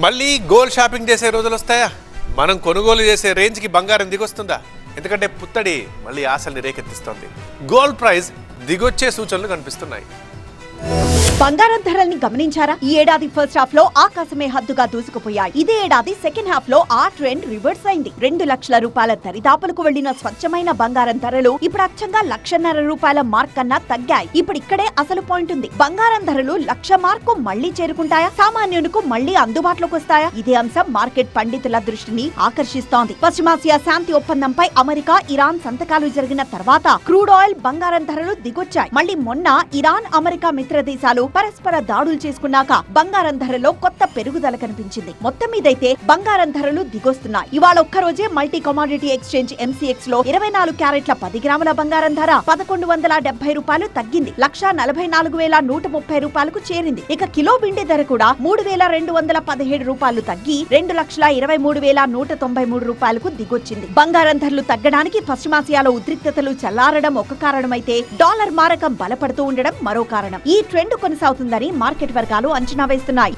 మళ్ళీ gold shopping చేసే రోజులు వస్తాయా? మనం కొనుగోలు చేసే రేంజ్కి బంగారం దిగొస్తుందా? ఎందుకంటే పుత్తడి మళ్ళీ ఆశల్ని రేకెత్తిస్తోంది. గోల్డ్ ప్రైస్ దిగొచ్చే సూచనలు కనిపిస్తున్నాయి. బంగారం ధరల్ని గమనించారా? ఈ ఏడాది ఫస్ట్ హాఫ్ లో ఆకాశమే హద్దుగా దూసుకుపోయాయి. ఇదే ఏడాది సెకండ్ హాఫ్ లో ఆ ట్రెండ్ రివర్స్ అయింది. 2 లక్షల రూపాయల దరిదాపులకు వెళ్లిన స్వచ్ఛమైన బంగారం ధరలు ఇప్పుడు అచ్చంగా 1,50,000 రూపాయల మార్క్ కన్నా తగ్గాయి. ఇప్పుడు ఇక్కడే అసలు పాయింట్ ఉంది. బంగారం ధరలు 1,00,000 మార్కు మళ్లీ చేరుకుంటాయా? సామాన్యునికి మళ్లీ అందుబాటులోకి వస్తాయా? ఇదే అంశం మార్కెట్ పండితుల దృష్టిని ఆకర్షిస్తోంది. పశ్చిమాసియా శాంతి ఒప్పందంపై అమెరికా, ఇరాన్ సంతకాలు జరిగిన తర్వాత క్రూడ్ ఆయిల్, బంగారం ధరలు దిగొచ్చాయి. మళ్లీ మొన్న ఇరాన్, అమెరికా మిత్ర దేశాలు పరస్పర దాడులు చేసుకున్నాక బంగారం ధరలో కొత్త పెరుగుదల కనిపించింది. మొత్తం మీదైతే బంగారం ధరలు దిగొస్తున్నాయి. ఇవాళ ఒక్కరోజే మల్టీ కమోడిటీ ఎక్స్చేంజ్ MCX లో 24 క్యారెట్ల 10 గ్రాముల బంగారం ధర 1,170 రూపాయలు తగ్గింది. 1,44,130 రూపాయలకు చేరింది. ఇక కిలో వెండి ధర కూడా 3,217 రూపాయలు తగ్గి 2,23,193 రూపాయలకు దిగొచ్చింది. బంగారం ధరలు తగ్గడానికి పశ్చిమాసియాలో ఉద్రిక్తతలు చల్లారడం ఒక కారణమైతే డాలర్ మారకం బలపడుతూ ఉండడం మరో కారణం. ఈ ట్రెండ్ కొనసాగుతుందని మార్కెట్ వర్గాలు అంచనా వేస్తున్నాయి.